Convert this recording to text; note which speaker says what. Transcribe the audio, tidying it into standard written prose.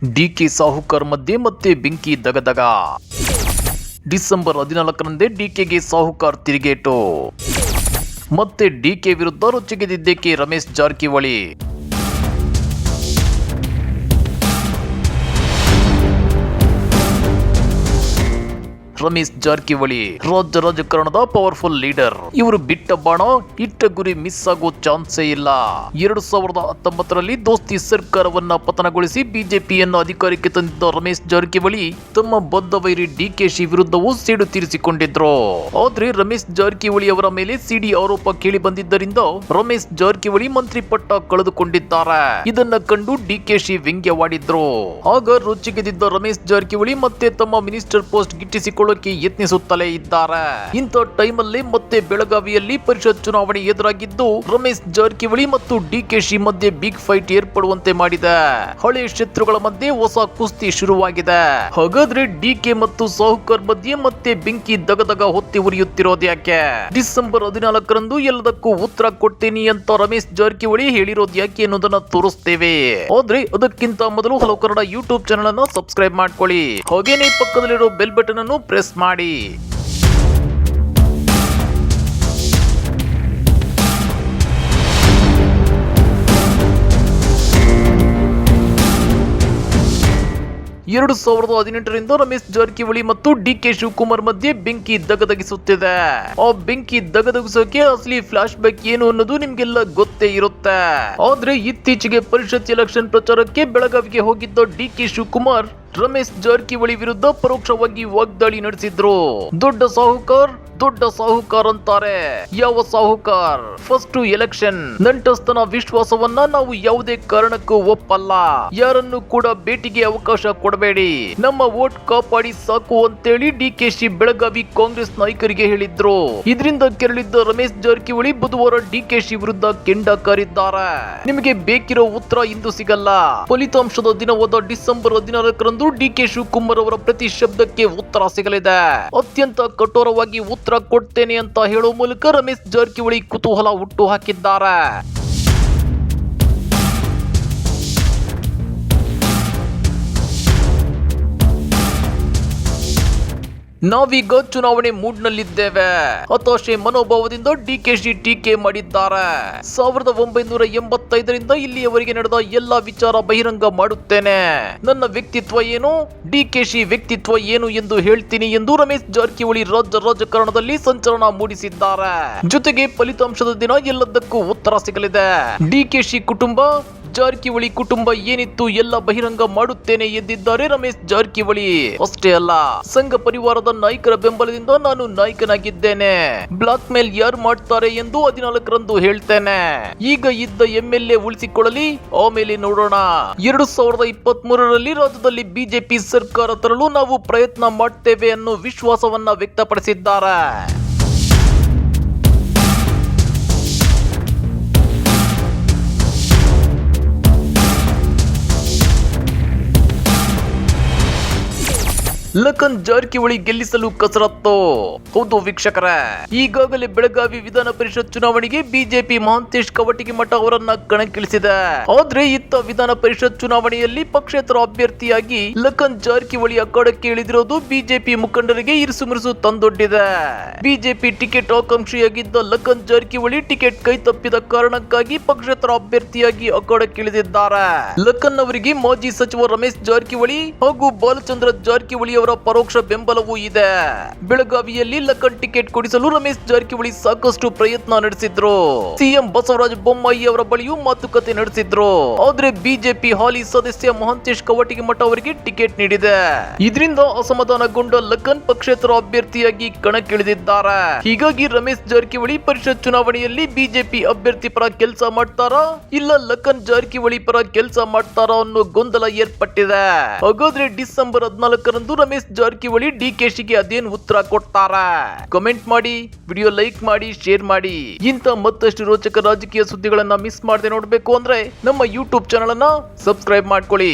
Speaker 1: DK ಸಾಹುಕಾರ್ ಮಧ್ಯೆ ಮತ್ತೆ ಬೆಂಕಿ ದಗದಗ. ಡಿಸೆಂಬರ್ 14ರಂದೇ ಡಿಕೆಗೆ ಸಾಹುಕಾರ್ ತಿರುಗೇಟು. ಮತ್ತೆ ಡಿಕೆ ವಿರುದ್ಧ ರೊಚ್ಚಿಗೆದ್ದಿದ್ದಕ್ಕೆ ರಮೇಶ್ ಜಾರಕಿಹೊಳಿ. ರಮೇಶ್ ಜಾರಕಿಹೊಳಿ ರಾಜ್ಯ ರಾಜಕಾರಣದ ಪವರ್ಫುಲ್ ಲೀಡರ್. ಇವರು ಬಿಟ್ಟ ಬಾಣ ಇಟ್ಟ ಗುರಿ ಮಿಸ್ ಆಗೋ ಚಾನ್ಸೇ ಇಲ್ಲ. 2019ರಲ್ಲಿ ದೋಸ್ತಿ ಸರ್ಕಾರವನ್ನ ಪತನಗೊಳಿಸಿ ಬಿಜೆಪಿಯನ್ನು ಅಧಿಕಾರಕ್ಕೆ ತಂದಿದ್ದ ರಮೇಶ್ ಜಾರಕಿಹೊಳಿ ತಮ್ಮ ಬದ್ಧ ವೈರಿ ಡಿಕೆಶಿ ವಿರುದ್ಧವೂ ಸೇಡು ತೀರಿಸಿಕೊಂಡಿದ್ರು. ಆದ್ರೆ ರಮೇಶ್ ಜಾರಕಿಹೊಳಿ ಅವರ ಮೇಲೆ ಸಿಡಿ ಆರೋಪ ಕೇಳಿ ಬಂದಿದ್ದರಿಂದ ರಮೇಶ್ ಜಾರಕಿಹೊಳಿ ಮಂತ್ರಿ ಪಟ್ಟ ಕಳೆದುಕೊಂಡಿದ್ದಾರೆ. ಇದನ್ನ ಕಂಡು ಡಿಕೆಶಿ ವ್ಯಂಗ್ಯವಾಡಿದ್ರು. ಆಗ ರೊಚ್ಚಿಗೆದ್ದಿದ್ದ ರಮೇಶ್ ಜಾರಕಿಹೊಳಿ ಮತ್ತೆ ತಮ್ಮ ಮಿನಿಸ್ಟರ್ ಪೋಸ್ಟ್ ಗಿಟ್ಟಿಸಿಕೊಳ್ಳಲು ಯತ್ನಿಸುತ್ತಲೇ ಇದ್ದಾರೆ. ಇಂಥ ಟೈಮಲ್ಲಿ ಮತ್ತೆ ಬೆಳಗಾವಿಯಲ್ಲಿ ಪರಿಷತ್ ಚುನಾವಣೆ ಎದುರಾಗಿದ್ದು ರಮೇಶ್ ಜಾರಕಿಹೊಳಿ ಮತ್ತು ಡಿಕೆಶಿ ಮಧ್ಯೆ ಬಿಗ್ ಫೈಟ್ ಏರ್ಪಡುವಂತೆ ಮಾಡಿದೆ. ಹಳೆ ಶತ್ರುಗಳ ಮಧ್ಯೆ ಹೊಸ ಕುಸ್ತಿ ಶುರುವಾಗಿದೆ. ಹಾಗಾದ್ರೆ ಡಿಕೆ ಮತ್ತು ಸಾಹುಕಾರ್ ಮಧ್ಯೆ ಮತ್ತೆ ಬೆಂಕಿ ದಗದಗ ಹೊತ್ತಿ ಉರಿಯುತ್ತಿರೋದು ಯಾಕೆ? ಡಿಸೆಂಬರ್ 14ರಂದು ಎಲ್ಲದಕ್ಕೂ ಉತ್ತರ ಕೊಡ್ತೀನಿ ಅಂತ ರಮೇಶ್ ಜಾರಕಿಹೊಳಿ ಹೇಳಿರೋದು ಯಾಕೆ ಅನ್ನೋದನ್ನ ತೋರಿಸ್ತೇವೆ. ಆದ್ರೆ ಅದಕ್ಕಿಂತ ಮೊದಲು ಹಲೋ ಕನ್ನಡ ಯೂಟ್ಯೂಬ್ ಚಾನೆಲ್ ಅನ್ನು ಸಬ್ಸ್ಕ್ರೈಬ್ ಮಾಡ್ಕೊಳ್ಳಿ. ಹಾಗೇನೆ ಪಕ್ಕದಲ್ಲಿರೋ ಬೆಲ್ ಬಟನ್ ಅನ್ನು ಪ್ರೆಸ್ ಮಾಡಿ. ಎರಡು 2018ರಿಂದ ರಮೇಶ್ ಜಾರಕಿಹೊಳಿ ಮತ್ತು ಡಿಕೆ ಶಿವಕುಮಾರ್ ಮಧ್ಯೆ ಬೆಂಕಿ ದಗದಗಿಸುತ್ತಿದೆ. ಆ ಬೆಂಕಿ ದಗದಗಿಸೋಕೆ ಅಸಲಿ ಫ್ಲಾಶ್ ಬ್ಯಾಕ್ ಏನು ಅನ್ನೋದು ನಿಮ್ಗೆಲ್ಲ ಗೊತ್ತೇ ಇರುತ್ತೆ. ಆದ್ರೆ ಇತ್ತೀಚೆಗೆ ಪರಿಷತ್ ಎಲೆಕ್ಷನ್ ಪ್ರಚಾರಕ್ಕೆ ಬೆಳಗಾವಿಗೆ ಹೋಗಿದ್ದ ಡಿಕೆ ಶಿವಕುಮಾರ್ ರಮೇಶ್ ಜಾರಕಿಹೊಳಿ ವಿರುದ್ಧ ಪರೋಕ್ಷವಾಗಿ ವಾಗ್ದಾಳಿ ನಡೆಸಿದ್ರು. ದೊಡ್ಡ ಸಾಹುಕಾರ್ ಅಂತಾರೆ. ಯಾವ ಸಾಹುಕಾರ್? ಫಸ್ಟ್ ಎಲೆಕ್ಷನ್ ನಂಟಸ್ತನ ವಿಶ್ವಾಸವನ್ನ ನಾವು ಯಾವುದೇ ಕಾರಣಕ್ಕೂ ಒಪ್ಪಲ್ಲ. ಯಾರನ್ನು ಕೂಡ ಭೇಟಿಗೆ ಅವಕಾಶ ಕೊಡಬೇಡಿ, ನಮ್ಮ ವೋಟ್ ಕಾಪಾಡಿ ಸಾಕು ಅಂತೇಳಿ ಡಿಕೆಶಿ ಬೆಳಗಾವಿ ಕಾಂಗ್ರೆಸ್ ನಾಯಕರಿಗೆ ಹೇಳಿದ್ರು. ಇದರಿಂದ ಕೆರಳಿದ್ದ ರಮೇಶ್ ಜಾರಕಿಹೊಳಿ ಬುಧವಾರ ಡಿಕೆಶಿ ವಿರುದ್ಧ ಕೆಂಡ ಕಾರಿದ್ದಾರೆ. ನಿಮಗೆ ಬೇಕಿರೋ ಉತ್ತರ ಇಂದು ಸಿಗಲ್ಲ. ಫಲಿತಾಂಶದ ದಿನವಾದ ಡಿಸೆಂಬರ್ 14ರಂದು ಡಿಕೆ ಶಿವಕುಮಾರ್ ಅವರ ಪ್ರತಿ ಶಬ್ದಕ್ಕೆ ಉತ್ತರ ಸಿಗಲಿದೆ. ಅತ್ಯಂತ ಕಠೋರವಾಗಿ ಉತ್ತರ ಕೊಡ್ತೇನೆ ಅಂತ ಹೇಳೋ ಮೂಲಕ ರಮೇಶ್ ಜಾರಕಿಹೊಳಿ ಕುತೂಹಲ ಹುಟ್ಟು ಹಾಕಿದ್ದಾರೆ. ನಾವೀಗ ಚುನಾವಣೆ ಮೂಡ್ ನಲ್ಲಿದ್ದೇವೆ. ಹತಾಶೆ ಮನೋಭಾವದಿಂದ ಡಿಕೆಶಿ ಟೀಕೆ ಮಾಡಿದ್ದಾರೆ. 1985ರಿಂದ ಇಲ್ಲಿಯವರೆಗೆ ನಡೆದ ಎಲ್ಲಾ ವಿಚಾರ ಬಹಿರಂಗ ಮಾಡುತ್ತೇನೆ. ನನ್ನ ವ್ಯಕ್ತಿತ್ವ ಏನು, ಡಿಕೆಶಿ ವ್ಯಕ್ತಿತ್ವ ಏನು ಎಂದು ಹೇಳ್ತೀನಿ ಎಂದು ರಮೇಶ್ ಜಾರಕಿಹೊಳಿ ರಾಜ್ಯ ರಾಜಕಾರಣದಲ್ಲಿ ಸಂಚಲನ ಮೂಡಿಸಿದ್ದಾರೆ. ಜೊತೆಗೆ ಫಲಿತಾಂಶದ ದಿನ ಎಲ್ಲದಕ್ಕೂ ಉತ್ತರ ಸಿಗಲಿದೆ. ಡಿಕೆಶಿ ಕುಟುಂಬ, ಜಾರಕಿಹೊಳಿ ಕುಟುಂಬ ಏನಿತ್ತು ಎಲ್ಲ ಬಹಿರಂಗ ಮಾಡುತ್ತೇನೆ ಎಂದಿದ್ದಾರೆ ರಮೇಶ್ ಜಾರಕಿಹೊಳಿ. ಅಷ್ಟೇ ಅಲ್ಲ, ಸಂಘ ಪರಿವಾರದ ನಾಯಕರ ಬೆಂಬಲದಿಂದ ನಾನು ನಾಯಕನಾಗಿದ್ದೇನೆ. ಬ್ಲಾಕ್ ಮೇಲ್ ಯಾರು ಮಾಡ್ತಾರೆ ಎಂದು 14ರಂದು ಹೇಳ್ತೇನೆ. ಈಗ ಇದ್ದ MLA ಉಳಿಸಿಕೊಳ್ಳಲಿ, ಆಮೇಲೆ ನೋಡೋಣ. 2023ರಲ್ಲಿ ರಾಜ್ಯದಲ್ಲಿ ಬಿಜೆಪಿ ಸರ್ಕಾರ ತರಲು ನಾವು ಪ್ರಯತ್ನ ಮಾಡ್ತೇವೆ ಅನ್ನೋ ವಿಶ್ವಾಸವನ್ನ ವ್ಯಕ್ತಪಡಿಸಿದ್ದಾರೆ. ಲಖನ್ ಜಾರಕಿಹೊಳಿ ಗೆಲ್ಲಿಸಲು ಕಸರತ್ತು. ಹೌದು ವೀಕ್ಷಕರೇ, ಈಗಾಗಲೇ ಬೆಳಗಾವಿ ವಿಧಾನ ಪರಿಷತ್ ಚುನಾವಣೆಗೆ ಬಿಜೆಪಿ ಮಹಾಂತೇಶ್ ಕವಟಗಿಮಠ ಅವರನ್ನ ಕಣಕ್ಕಿಳಿಸಿದೆ. ಆದ್ರೆ ಇತ್ತ ವಿಧಾನ ಪರಿಷತ್ ಚುನಾವಣೆಯಲ್ಲಿ ಪಕ್ಷೇತರ ಅಭ್ಯರ್ಥಿಯಾಗಿ ಲಖನ್ ಜಾರಕಿಹೊಳಿ ಅಖಾಡಕ್ಕೆ ಇಳಿದಿರೋದು ಬಿಜೆಪಿ ಮುಖಂಡರಿಗೆ ಇರಿಸುಮುರುಸು ತಂದೊಡ್ಡಿದೆ. ಬಿಜೆಪಿ ಟಿಕೆಟ್ ಆಕಾಂಕ್ಷಿಯಾಗಿದ್ದ ಲಖನ್ ಜಾರಕಿಹೊಳಿ ಟಿಕೆಟ್ ಕೈ ತಪ್ಪಿದ ಕಾರಣಕ್ಕಾಗಿ ಪಕ್ಷೇತರ ಅಭ್ಯರ್ಥಿಯಾಗಿ ಅಖಾಡಕ್ಕೆ ಇಳಿದಿದ್ದಾರೆ. ಲಖನ್ ಅವರಿಗೆ ಮಾಜಿ ಸಚಿವ ರಮೇಶ್ ಜಾರಕಿಹೊಳಿ ಹಾಗೂ ಬಾಲಚಂದ್ರ ಜಾರಕಿಹೊಳಿ ಅವರ ಪರೋಕ್ಷ ಬೆಂಬಲವೂ ಇದೆ. ಬೆಳಗಾವಿಯಲ್ಲಿ ಲಖನ್ ಟಿಕೆಟ್ ಕೊಡಿಸಲು ರಮೇಶ್ ಜಾರಕಿಹೊಳಿ ಸಾಕಷ್ಟು ಪ್ರಯತ್ನ ನಡೆಸಿದ್ರು. ಸಿಎಂ ಬಸವರಾಜ ಬೊಮ್ಮಾಯಿ ಅವರ ಬಳಿಯೂ ಮಾತುಕತೆ ನಡೆಸಿದ್ರು. ಆದ್ರೆ ಬಿಜೆಪಿ ಹಾಲಿ ಸದಸ್ಯ ಮಹಾಂತೇಶ್ ಕವಟಗಿಮಠ ಅವರಿಗೆ ಟಿಕೆಟ್ ನೀಡಿದೆ. ಇದರಿಂದ ಅಸಮಾಧಾನಗೊಂಡ ಲಖನ್ ಪಕ್ಷೇತರ ಅಭ್ಯರ್ಥಿಯಾಗಿ ಕಣಕ್ಕಿಳಿದಿದ್ದಾರೆ. ಹೀಗಾಗಿ ರಮೇಶ್ ಜಾರಕಿಹೊಳಿ ಪರಿಷತ್ ಚುನಾವಣೆಯಲ್ಲಿ ಬಿಜೆಪಿ ಅಭ್ಯರ್ಥಿ ಪರ ಕೆಲಸ ಮಾಡ್ತಾರಾ ಇಲ್ಲ ಲಖನ್ ಜಾರಕಿಹೊಳಿ ಪರ ಕೆಲಸ ಮಾಡ್ತಾರಾ ಅನ್ನೋ ಗೊಂದಲ ಏರ್ಪಟ್ಟಿದೆ. ಹಾಗಾದ್ರೆ ಡಿಸೆಂಬರ್ 14ರಂದು ರಮೇಶ್ ಜಾರಕಿಹೊಳಿ ಡಿಕೆಶಿಗೆ ಅದೇನು ಉತ್ತರ ಕೊಡ್ತಾರೆ? ಕಮೆಂಟ್ ಮಾಡಿ, ವಿಡಿಯೋ ಲೈಕ್ ಮಾಡಿ, ಶೇರ್ ಮಾಡಿ. ಇಂಥ ಮತ್ತಷ್ಟು ರೋಚಕ ರಾಜಕೀಯ ಸುದ್ದಿಗಳನ್ನ ಮಿಸ್ ಮಾಡದೆ ನೋಡಬೇಕು ಅಂದ್ರೆ ನಮ್ಮ ಯೂಟ್ಯೂಬ್ ಚಾನೆಲ್ ಅನ್ನ ಸಬ್ಸ್ಕ್ರೈಬ್ ಮಾಡ್ಕೊಳ್ಳಿ.